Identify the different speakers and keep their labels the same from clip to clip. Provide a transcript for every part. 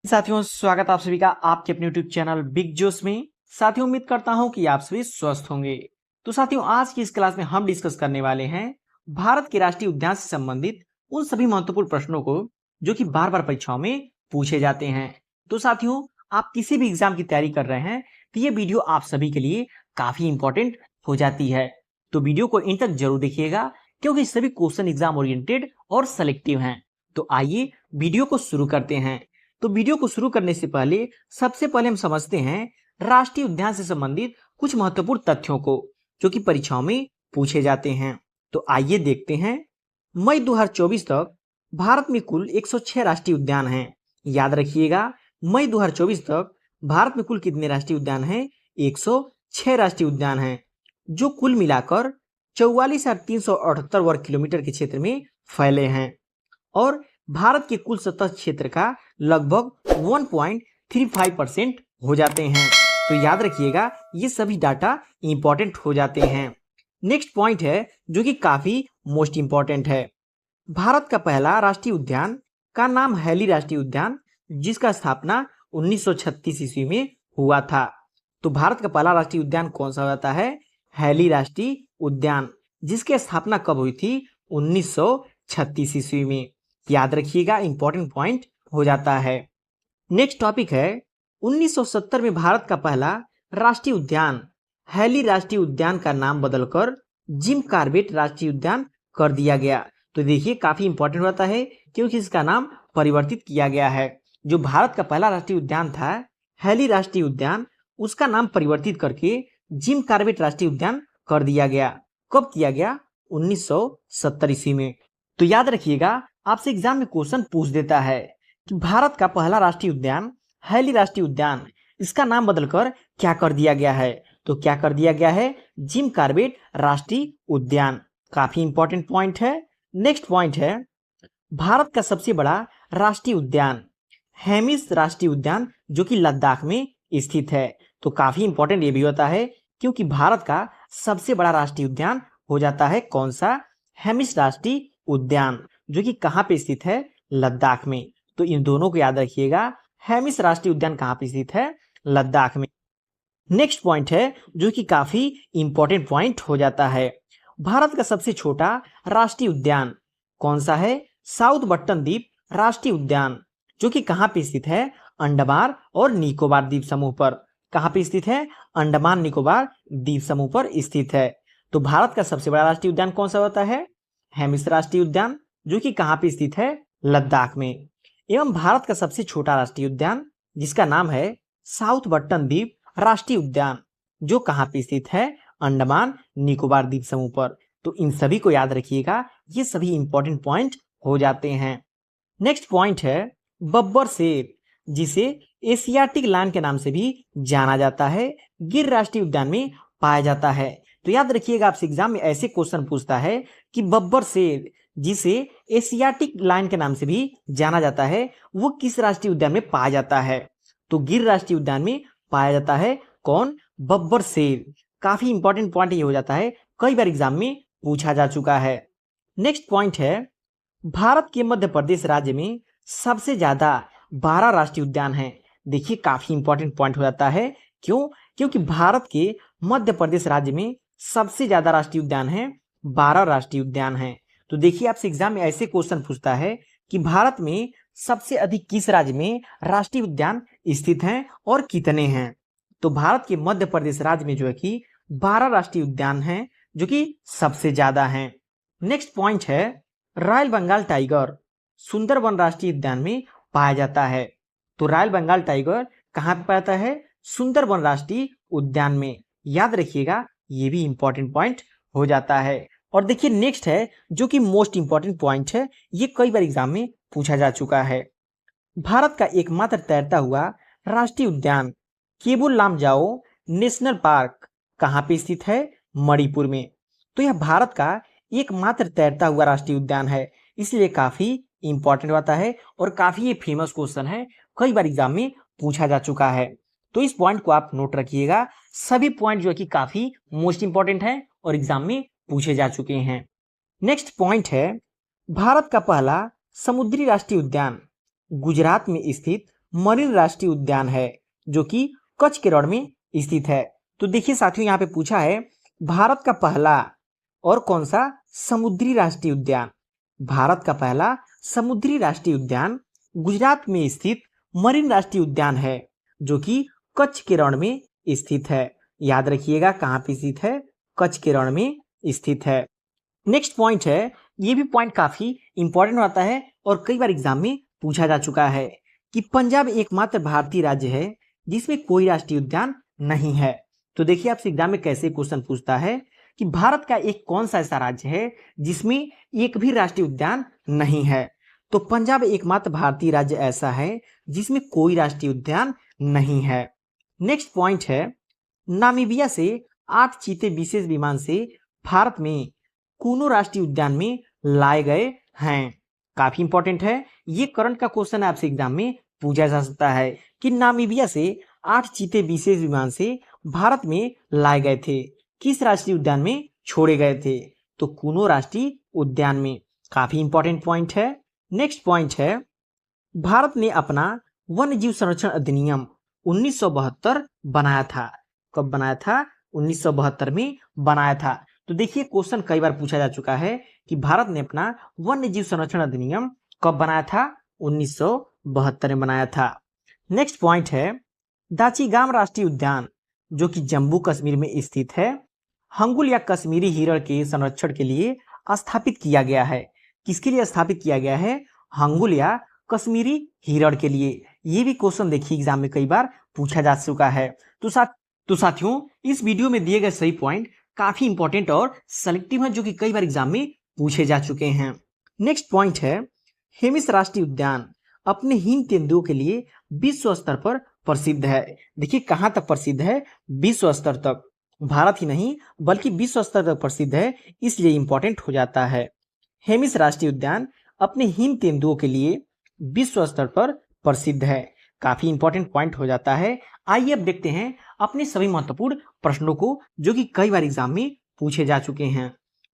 Speaker 1: साथियों, स्वागत आप सभी का आपके अपने YouTube चैनल बिग जोश में। साथियों, उम्मीद करता हूं कि आप सभी स्वस्थ होंगे। तो साथियों, आज की इस क्लास में हम डिस्कस करने वाले हैं भारत के राष्ट्रीय उद्यान से संबंधित उन सभी महत्वपूर्ण प्रश्नों को जो कि बार बार परीक्षाओं में पूछे जाते हैं। तो साथियों, आप किसी भी एग्जाम की तैयारी कर रहे हैं तो ये वीडियो आप सभी के लिए काफी इंपॉर्टेंट हो जाती है। तो वीडियो को इन तक जरूर देखिएगा क्योंकि सभी क्वेश्चन एग्जाम ओरिएंटेड और सेलेक्टिव हैं। तो आइए वीडियो को शुरू करते हैं। तो वीडियो को शुरू करने से पहले सबसे पहले हम समझते हैं राष्ट्रीय उद्यान से संबंधित कुछ महत्वपूर्ण तथ्यों को जो कि परीक्षाओं में पूछे जाते हैं। तो आइए देखते हैं। मई 2024 तक भारत में कुल 106 राष्ट्रीय उद्यान हैं। याद रखिएगा, मई 2024 तक भारत में कुल कितने राष्ट्रीय उद्यान हैं? 106 राष्ट्रीय उद्यान हैं, जो कुल मिलाकर 44,378 वर्ग किलोमीटर के क्षेत्र में फैले हैं और भारत के कुल सतह क्षेत्र का लगभग 1.35% हो जाते हैं। तो याद रखिएगा, ये सभी डाटा इंपॉर्टेंट हो जाते हैं। नेक्स्ट पॉइंट है जो कि काफी मोस्ट इंपॉर्टेंट है। भारत का पहला राष्ट्रीय उद्यान का नाम हैली राष्ट्रीय उद्यान, जिसका स्थापना 1936 ईस्वी में हुआ था। तो भारत का पहला राष्ट्रीय उद्यान कौन सा होता है? हैली राष्ट्रीय उद्यान, जिसकी स्थापना कब हुई थी? 1936 ईस्वी में। याद रखिएगा, इंपॉर्टेंट पॉइंट हो जाता है। नेक्स्ट टॉपिक है 1970 में भारत का पहला राष्ट्रीय उद्यान हैली राष्ट्रीय उद्यान का नाम बदलकर जिम कॉर्बेट राष्ट्रीय उद्यान कर दिया गया। तो देखिए, काफी इंपॉर्टेंट होता है क्योंकि इसका नाम परिवर्तित किया गया है। जो भारत का पहला राष्ट्रीय उद्यान था हैली राष्ट्रीय उद्यान, उसका नाम परिवर्तित करके जिम कॉर्बेट राष्ट्रीय उद्यान कर दिया गया। कब किया गया? 1970 ईस्वी में। तो याद रखिएगा, आपसे एग्जाम में क्वेश्चन पूछ देता है कि भारत का पहला राष्ट्रीय उद्यान हैली राष्ट्रीय उद्यान, इसका नाम बदलकर क्या कर दिया गया है? तो क्या कर दिया गया है? जिम कॉर्बेट राष्ट्रीय उद्यान। काफी इंपॉर्टेंट पॉइंट है। नेक्स्ट पॉइंट है भारत का सबसे बड़ा राष्ट्रीय उद्यान हेमिस राष्ट्रीय उद्यान, जो कि लद्दाख में स्थित है। तो काफी इंपॉर्टेंट ये भी होता है क्योंकि भारत का सबसे बड़ा राष्ट्रीय उद्यान हो जाता है कौन सा? हेमिस राष्ट्रीय उद्यान, जो कि कहाँ पे स्थित है? लद्दाख में। तो इन दोनों को याद रखिएगा, हेमिस राष्ट्रीय उद्यान कहाँ पे स्थित है? लद्दाख में। नेक्स्ट पॉइंट है जो कि काफी इंपॉर्टेंट पॉइंट हो जाता है। भारत का सबसे छोटा राष्ट्रीय उद्यान कौन सा है? साउथ बट्टन द्वीप राष्ट्रीय उद्यान, जो कि कहाँ पे स्थित है? अंडमान और निकोबार द्वीप समूह पर। कहाँ पे स्थित है? अंडमान निकोबार द्वीप समूह पर स्थित है। तो भारत का सबसे बड़ा राष्ट्रीय उद्यान कौन सा होता है? हेमिस राष्ट्रीय उद्यान, जो कि कहाँ पे स्थित है? लद्दाख में। एवं भारत का सबसे छोटा राष्ट्रीय उद्यान जिसका नाम है साउथ बट्टन द्वीप राष्ट्रीय उद्यान, जो कहाँ पे स्थित है? अंडमान निकोबार द्वीप समूह पर। तो इन सभी को याद रखिएगा, ये सभी इंपॉर्टेंट पॉइंट हो जाते हैं। नेक्स्ट पॉइंट है बब्बर शेर, जिसे एशियाटिक लायन के नाम से भी जाना जाता है, गिर राष्ट्रीय उद्यान में पाया जाता है। तो याद रखिएगा, आपसे एग्जाम में ऐसे क्वेश्चन पूछता है कि बब्बर शेर, जिसे एशियाटिक लायन के नाम से भी जाना जाता है, वो किस राष्ट्रीय उद्यान में पाया जाता है? तो गिर राष्ट्रीय उद्यान में पाया जाता है। कौन? बब्बर शेर। काफी इंपॉर्टेंट पॉइंट ये हो जाता है, कई बार एग्जाम में पूछा जा चुका है। नेक्स्ट पॉइंट है भारत के मध्य प्रदेश राज्य में सबसे ज्यादा 12 राष्ट्रीय उद्यान हैं। देखिए, काफी इंपॉर्टेंट पॉइंट हो जाता है। क्यों? क्योंकि भारत के मध्य प्रदेश राज्य में सबसे ज्यादा राष्ट्रीय उद्यान है, 12 राष्ट्रीय उद्यान हैं। तो देखिए, आपसे एग्जाम में ऐसे क्वेश्चन पूछता है कि भारत में सबसे अधिक किस राज्य में राष्ट्रीय उद्यान स्थित हैं और कितने हैं? तो भारत के मध्य प्रदेश राज्य में जो है कि 12 राष्ट्रीय उद्यान हैं, जो कि सबसे ज्यादा हैं। नेक्स्ट पॉइंट है रॉयल बंगाल टाइगर सुंदरबन राष्ट्रीय उद्यान में पाया जाता है। तो रॉयल बंगाल टाइगर कहाँ पे पाया जाता है? सुंदरबन राष्ट्रीय उद्यान में। याद रखिएगा, ये भी इंपॉर्टेंट पॉइंट हो जाता है। और देखिए, नेक्स्ट है जो कि मोस्ट इंपॉर्टेंट पॉइंट है, ये कई बार एग्जाम में पूछा जा चुका है। भारत का एकमात्र तैरता हुआ राष्ट्रीय उद्यान केबुल लामजाओ नेशनल पार्क कहाँ पे स्थित है? मणिपुर में। तो यह भारत का एकमात्र तैरता हुआ राष्ट्रीय उद्यान है, इसलिए काफी इंपॉर्टेंट होता है और काफी ये फेमस क्वेश्चन है, कई बार एग्जाम में पूछा जा चुका है। तो इस पॉइंट को आप नोट रखिएगा। सभी पॉइंट जो है कि काफी मोस्ट इंपॉर्टेंट है और एग्जाम में पूछे जा चुके हैं। नेक्स्ट पॉइंट है भारत का पहला समुद्री राष्ट्रीय उद्यान गुजरात में स्थित मरीन राष्ट्रीय उद्यान है जो कि कच्छ के रण में स्थित है। तो देखिए साथियों, यहाँ पे पूछा है भारत का पहला और कौन सा समुद्री राष्ट्रीय उद्यान। भारत का पहला समुद्री राष्ट्रीय उद्यान गुजरात में स्थित मरीन राष्ट्रीय उद्यान है जो कि कच्छ के रण में स्थित है। याद रखिएगा कहाँ पे स्थित है, कच्छ के रण में स्थित है। नेक्स्ट पॉइंट है, ये भी पॉइंट काफी इंपॉर्टेंट होता है और कई बार एग्जाम में पूछा जा चुका है कि पंजाब एकमात्र भारतीय राज्य है जिसमें कोई राष्ट्रीय उद्यान नहीं है। तो देखिए आपसे एग्जाम में कैसे क्वेश्चन पूछता है कि भारत का एक कौन सा ऐसा राज्य है जिसमें एक भी राष्ट्रीय उद्यान नहीं है। तो पंजाब एकमात्र भारतीय राज्य ऐसा है जिसमें कोई राष्ट्रीय उद्यान नहीं है। नेक्स्ट पॉइंट है, नामीबिया से 8 चीते विशेष विमान से भारत में कूनो राष्ट्रीय उद्यान में लाए गए हैं। काफी इंपॉर्टेंट है, ये करंट का क्वेश्चन आपसे एग्जाम में पूछा जा सकता है कि नामीबिया से 8 चीते विशेष विमान से भारत में लाए गए थे, किस राष्ट्रीय उद्यान में छोड़े गए थे। तो कूनो राष्ट्रीय उद्यान में। काफी इंपॉर्टेंट पॉइंट है। नेक्स्ट पॉइंट है, भारत ने अपना वन्य जीव संरक्षण अधिनियम 1972 बनाया था। कब बनाया था? 1972 में बनाया था। तो देखिए क्वेश्चन कई बार पूछा जा चुका है कि भारत ने अपना वन्य जीव संरक्षण अधिनियम कब बनाया था? 1972 में बनाया था। नेक्स्ट पॉइंट है, दाचीगाम राष्ट्रीय उद्यान जो कि जम्मू कश्मीर में स्थित है, हंगुल या कश्मीरी हिरण के संरक्षण के लिए स्थापित किया गया है। किसके लिए स्थापित किया गया है? हंगुल या कश्मीरी हिरण के लिए। ये भी क्वेश्चन देखिए एग्जाम में कई बार पूछा जा चुका है। तो साथियों, इस वीडियो में दिए गए सही पॉइंट काफी इंपॉर्टेंट और सेलेक्टिव है जो कि कई बार एग्जाम में पूछे जा चुके हैं। नेक्स्ट पॉइंट है, हेमिस राष्ट्रीय उद्यान अपने हिम तेंदुओं के लिए विश्व स्तर पर प्रसिद्ध है। देखिए कहां तक प्रसिद्ध है? विश्व स्तर तक। भारत ही नहीं बल्कि विश्व स्तर तक प्रसिद्ध है, इसलिए इंपॉर्टेंट हो जाता है। हेमिस राष्ट्रीय उद्यान अपने हिम तेंदुओं के लिए विश्व स्तर पर प्रसिद्ध है। काफी इंपॉर्टेंट पॉइंट हो जाता है। आइए अब देखते हैं अपने सभी महत्वपूर्ण प्रश्नों को जो कि कई बार एग्जाम में पूछे जा चुके हैं।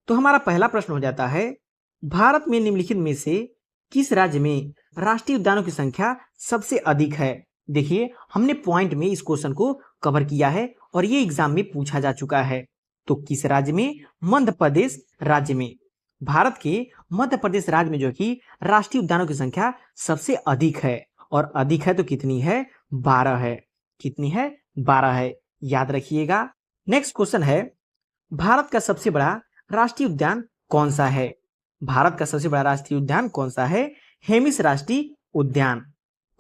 Speaker 1: तो हमारा पहला प्रश्न हो जाता है, भारत में निम्नलिखित में से किस राज्य में राष्ट्रीय उद्यानों की संख्या सबसे अधिक है? देखिए हमने पॉइंट में इस क्वेश्चन को कवर किया है और ये एग्जाम में पूछा जा चुका है। तो किस राज्य में? मध्य प्रदेश राज्य में। भारत के मध्य प्रदेश राज्य में जो कि राष्ट्रीय उद्यानों की संख्या सबसे अधिक है, और अधिक है तो कितनी है? 12 है। कितनी है? 12 है। याद रखिएगा। नेक्स्ट क्वेश्चन है, भारत का सबसे बड़ा राष्ट्रीय उद्यान कौन सा है? भारत का सबसे बड़ा राष्ट्रीय उद्यान कौन सा है? हेमिस राष्ट्रीय उद्यान।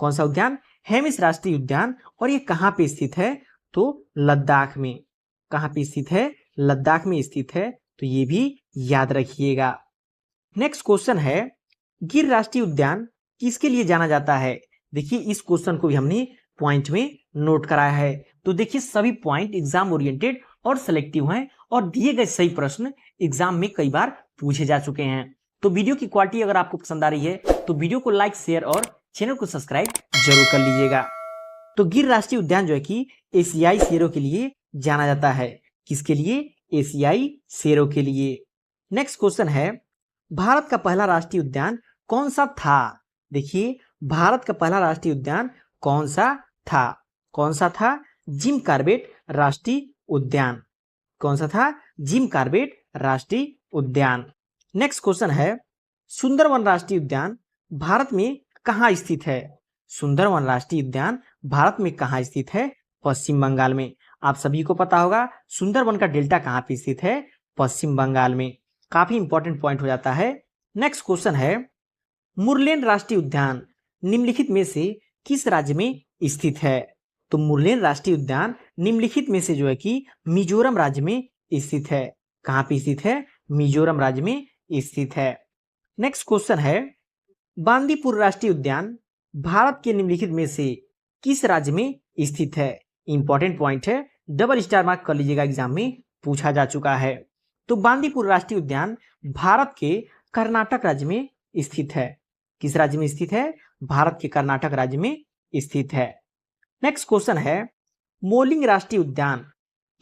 Speaker 1: कौन सा उद्यान? हेमिस राष्ट्रीय उद्यान। और ये कहां पे स्थित है? तो लद्दाख में। कहां पे स्थित है? लद्दाख में स्थित है। तो ये भी याद रखिएगा। नेक्स्ट क्वेश्चन है, गिर राष्ट्रीय उद्यान किसके लिए जाना जाता है? देखिए इस क्वेश्चन को भी हमने पॉइंट में नोट कराया है। तो देखिए सभी पॉइंट एग्जाम ओरिएंटेड और सिलेक्टिव हैं और दिए गए सही प्रश्न एग्जाम में कई बार पूछे जा चुके हैं। तो वीडियो की क्वालिटी अगर आपको पसंद आ रही है तो वीडियो को लाइक, शेयर और चैनल को सब्सक्राइब जरूर कर लीजिएगा। तो गिर राष्ट्रीय उद्यान जो है कि एशियाई शेरों के लिए जाना जाता है। किसके लिए? एशियाई शेरों के लिए। नेक्स्ट क्वेश्चन है, भारत का पहला राष्ट्रीय उद्यान कौन सा था? देखिए भारत का पहला राष्ट्रीय उद्यान कौन सा था? कौन सा था? जिम कॉर्बेट राष्ट्रीय उद्यान। कौन सा था? जिम कॉर्बेट राष्ट्रीय उद्यान। नेक्स्ट क्वेश्चन है, सुंदरवन राष्ट्रीय उद्यान भारत में कहां स्थित है? सुंदरवन राष्ट्रीय उद्यान भारत में कहां स्थित है? पश्चिम बंगाल में। आप सभी को पता होगा सुंदरवन का डेल्टा कहां पे स्थित है? पश्चिम बंगाल में। काफी इंपॉर्टेंट पॉइंट हो जाता है। नेक्स्ट क्वेश्चन है, मुरलेन राष्ट्रीय उद्यान निम्नलिखित में से किस राज्य में स्थित है? तो मुरलेन राष्ट्रीय उद्यान निम्नलिखित में से जो है कि मिजोरम राज्य में स्थित है। कहां पे स्थित है? मिजोरम राज्य में स्थित है। नेक्स्ट क्वेश्चन है, बांदीपुर राष्ट्रीय उद्यान भारत के निम्नलिखित में से किस राज्य में स्थित है? इंपॉर्टेंट पॉइंट है, डबल स्टार मार्क कर लीजिएगा, एग्जाम में पूछा जा चुका है। तो बांदीपुर राष्ट्रीय उद्यान भारत के कर्नाटक राज्य में स्थित है। किस राज्य में स्थित है? भारत के कर्नाटक राज्य में स्थित है। नेक्स्ट क्वेश्चन है, मोलिंग राष्ट्रीय उद्यान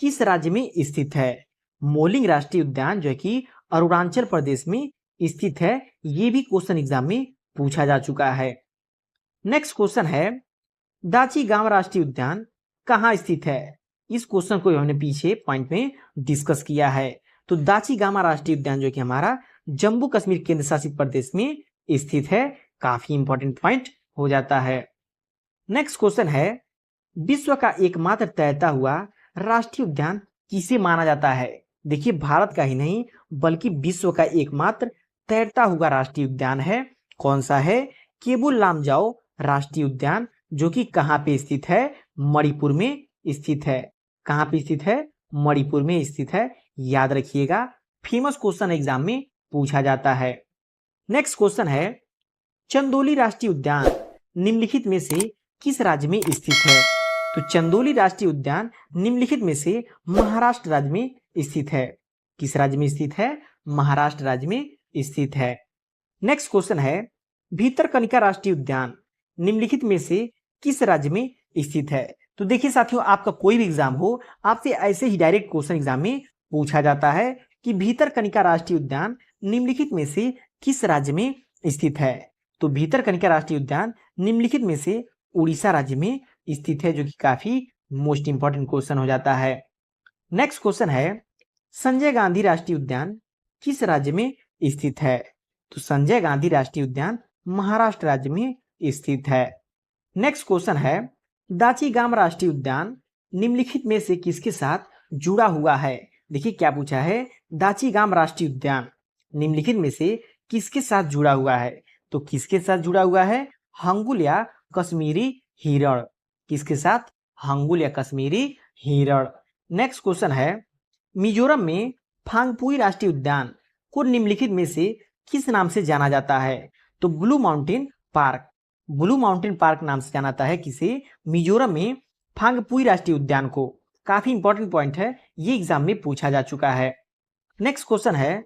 Speaker 1: किस राज्य में स्थित है? मोलिंग राष्ट्रीय उद्यान जो है कि अरुणाचल प्रदेश में स्थित है। ये भी क्वेश्चन एग्जाम में पूछा जा चुका है। नेक्स्ट क्वेश्चन है, दाची गांव राष्ट्रीय उद्यान कहाँ स्थित है? इस क्वेश्चन को हमने पीछे पॉइंट में डिस्कस किया है। तो दाची गामा राष्ट्रीय उद्यान जो कि हमारा जम्मू कश्मीर केंद्र शासित प्रदेश में स्थित है। काफी इंपॉर्टेंट पॉइंट हो जाता है। नेक्स्ट क्वेश्चन है, विश्व का एकमात्र तैरता हुआ राष्ट्रीय उद्यान किसे माना जाता है? देखिए, भारत का ही नहीं बल्कि विश्व का एकमात्र तैरता हुआ राष्ट्रीय उद्यान है। कौन सा है? केबुल लामजाओ राष्ट्रीय उद्यान, जो कि कहाँ पे स्थित है? मणिपुर में स्थित है। कहाँ पे स्थित है? मणिपुर में स्थित है। याद रखिएगा, फेमस क्वेश्चन एग्जाम में पूछा जाता है। नेक्स्ट क्वेश्चन है, चंदोली राष्ट्रीय उद्यान निम्नलिखित में से किस राज्य में स्थित है? तो चंदोली राष्ट्रीय उद्यान निम्नलिखित में से महाराष्ट्र राज्य में स्थित है। किस राज्य में स्थित है? महाराष्ट्र राज्य में स्थित है। नेक्स्ट क्वेश्चन है, भीतरकनिका राष्ट्रीय उद्यान निम्नलिखित में से किस राज्य में स्थित है? तो देखिए साथियों, आपका कोई भी एग्जाम हो, आपसे ऐसे ही डायरेक्ट क्वेश्चन एग्जाम में पूछा जाता है कि भीतरकनिका राष्ट्रीय उद्यान निम्नलिखित में से किस राज्य में स्थित है? तो भीतरकनिका राष्ट्रीय उद्यान निम्नलिखित में से उड़ीसा राज्य में स्थित है, जो कि काफी मोस्ट इंपॉर्टेंट क्वेश्चन हो जाता है। नेक्स्ट क्वेश्चन है, संजय गांधी राष्ट्रीय उद्यान किस राज्य में स्थित है? तो संजय गांधी राष्ट्रीय उद्यान महाराष्ट्र राज्य में स्थित है। नेक्स्ट क्वेश्चन है, दाचीगाम राष्ट्रीय उद्यान निम्नलिखित में से किसके साथ जुड़ा हुआ है? देखिए क्या पूछा है, दाचीगाम राष्ट्रीय उद्यान निम्नलिखित में से किसके साथ जुड़ा हुआ है? तो किसके साथ जुड़ा हुआ है? हंगुल या कश्मीरी हिरण। किसके साथ? हंगुल या कश्मीरी हिरण। नेक्स्ट क्वेश्चन है, मिजोरम में फांगपुई राष्ट्रीय उद्यान को निम्नलिखित में से किस नाम से जाना जाता है? तो blue mountain park. Blue mountain park नाम से जाना जाता है किसे? मिजोरम में फांगपुई राष्ट्रीय उद्यान को। काफी इंपॉर्टेंट पॉइंट है, ये एग्जाम में पूछा जा चुका है। नेक्स्ट क्वेश्चन है,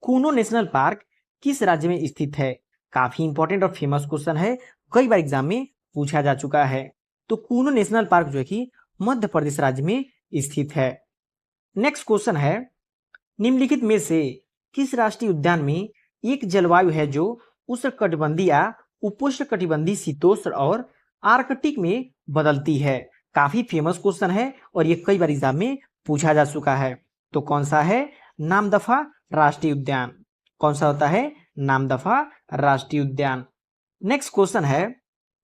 Speaker 1: कूनो नेशनल पार्क किस राज्य में स्थित है? काफी इंपॉर्टेंट और फेमस क्वेश्चन है, कई बार एग्जाम में पूछा जा चुका है। तो कूनो नेशनल पार्क जो है कि मध्य प्रदेश राज्य में स्थित है। नेक्स्ट क्वेश्चन है, निम्नलिखित में से किस राष्ट्रीय उद्यान में एक जलवायु है जो उष्णकटिबंधीय या उपोष्णकटिबंधीय, शीतोष्ण और आर्कटिक में बदलती है? काफी फेमस क्वेश्चन है और ये कई बार एग्जाम में पूछा जा चुका है। तो कौन सा है? नामदफा राष्ट्रीय उद्यान। कौन सा होता है? नामदफा राष्ट्रीय उद्यान। नेक्स्ट क्वेश्चन है,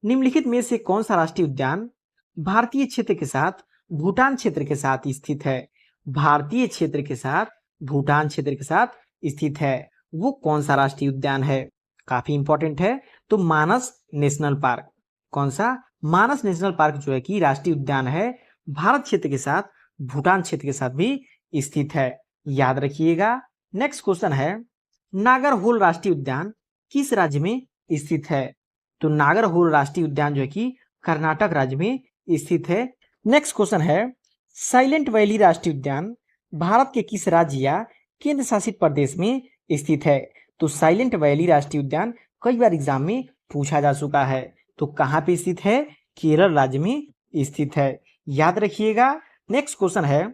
Speaker 1: निम्नलिखित में से कौन सा राष्ट्रीय उद्यान भारतीय क्षेत्र के साथ भूटान क्षेत्र के साथ स्थित है? भारतीय क्षेत्र के साथ भूटान क्षेत्र के साथ स्थित है, वो कौन सा राष्ट्रीय उद्यान है? काफी इंपॉर्टेंट है। तो मानस नेशनल पार्क। कौन सा? मानस नेशनल पार्क जो है कि राष्ट्रीय उद्यान है, भारत क्षेत्र के साथ भूटान क्षेत्र के साथ भी स्थित है। याद रखिएगा। नेक्स्ट क्वेश्चन है, नागरहोल राष्ट्रीय उद्यान किस राज्य में स्थित है? तो नागरहोल राष्ट्रीय उद्यान जो है कि कर्नाटक राज्य में स्थित है। नेक्स्ट क्वेश्चन है, साइलेंट वैली राष्ट्रीय उद्यान भारत के किस राज्य या केंद्र शासित प्रदेश में स्थित है? तो साइलेंट वैली राष्ट्रीय उद्यान कई बार एग्जाम में पूछा जा चुका है। तो कहाँ पे स्थित है? केरल राज्य में स्थित है। याद रखिएगा। नेक्स्ट क्वेश्चन है,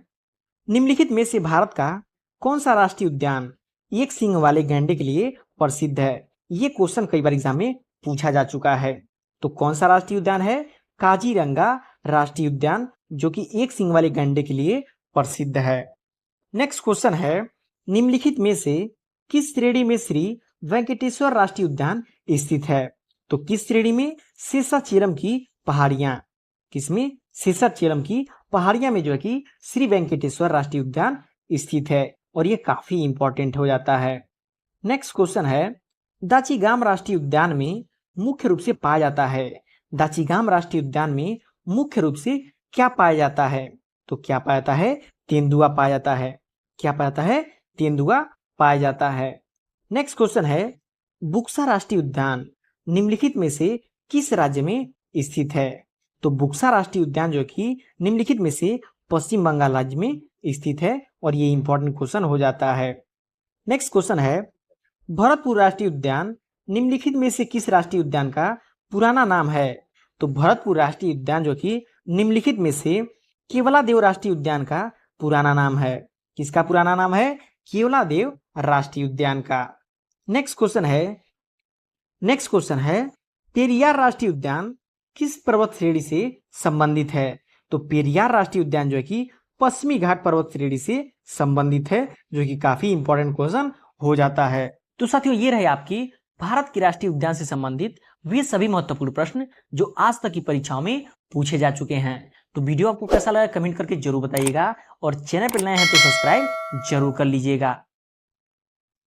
Speaker 1: निम्नलिखित में से भारत का कौन सा राष्ट्रीय उद्यान एक सींग वाले गैंडे के लिए प्रसिद्ध है? ये क्वेश्चन कई बार एग्जाम में पूछा जा चुका है। तो कौन सा राष्ट्रीय उद्यान है? काजीरंगा राष्ट्रीय उद्यान, जो कि एक सींग वाले गैंडे के लिए प्रसिद्ध है। नेक्स्ट क्वेश्चन है, निम्नलिखित में से किस श्रेणी में श्री वेंकटेश्वर राष्ट्रीय उद्यान स्थित है? तो किस श्रेणी में? शेषाचलम की पहाड़ियां। किसमें? शेषाचलम की पहाड़ियां में जो है कि श्री वेंकटेश्वर राष्ट्रीय उद्यान स्थित है, और ये काफी इंपॉर्टेंट हो जाता है। नेक्स्ट क्वेश्चन है, दाचीगाम राष्ट्रीय उद्यान में मुख्य रूप से पाया जाता है। दाचीगाम राष्ट्रीय उद्यान में मुख्य रूप से क्या पाया जाता है? तो क्या पाया जाता है? तेंदुआ पाया जाता है। क्या पाया जाता है? तेंदुआ पाया जाता है। नेक्स्ट क्वेश्चन है, बुक्सा राष्ट्रीय उद्यान निम्नलिखित में से किस राज्य में स्थित है? तो बुक्सा राष्ट्रीय उद्यान जो कि निम्नलिखित में से पश्चिम बंगाल राज्य में स्थित है, और ये इंपॉर्टेंट क्वेश्चन हो जाता है। नेक्स्ट क्वेश्चन है, भरतपुर राष्ट्रीय उद्यान निम्नलिखित में से किस राष्ट्रीय उद्यान का पुराना नाम है? तो भरतपुर राष्ट्रीय उद्यान जो कि निम्नलिखित में से केवलादेव राष्ट्रीय उद्यान का पुराना नाम है। किसका पुराना नाम है? केवलादेव राष्ट्रीय उद्यान का। नेक्स्ट क्वेश्चन है, पेरियार राष्ट्रीय उद्यान किस पर्वत श्रेणी से संबंधित है? तो पेरियार राष्ट्रीय उद्यान जो है कि पश्चिमी घाट पर्वत श्रेणी से संबंधित है, जो कि काफी इंपॉर्टेंट क्वेश्चन हो जाता है। तो साथियों, ये रहे आपकी भारत के राष्ट्रीय उद्यान से संबंधित वे सभी महत्वपूर्ण प्रश्न जो आज तक की परीक्षाओं में पूछे जा चुके हैं। तो वीडियो आपको कैसा लगा कमेंट करके जरूर बताइएगा, और चैनल पर नए हैं तो सब्सक्राइब जरूर कर लीजिएगा।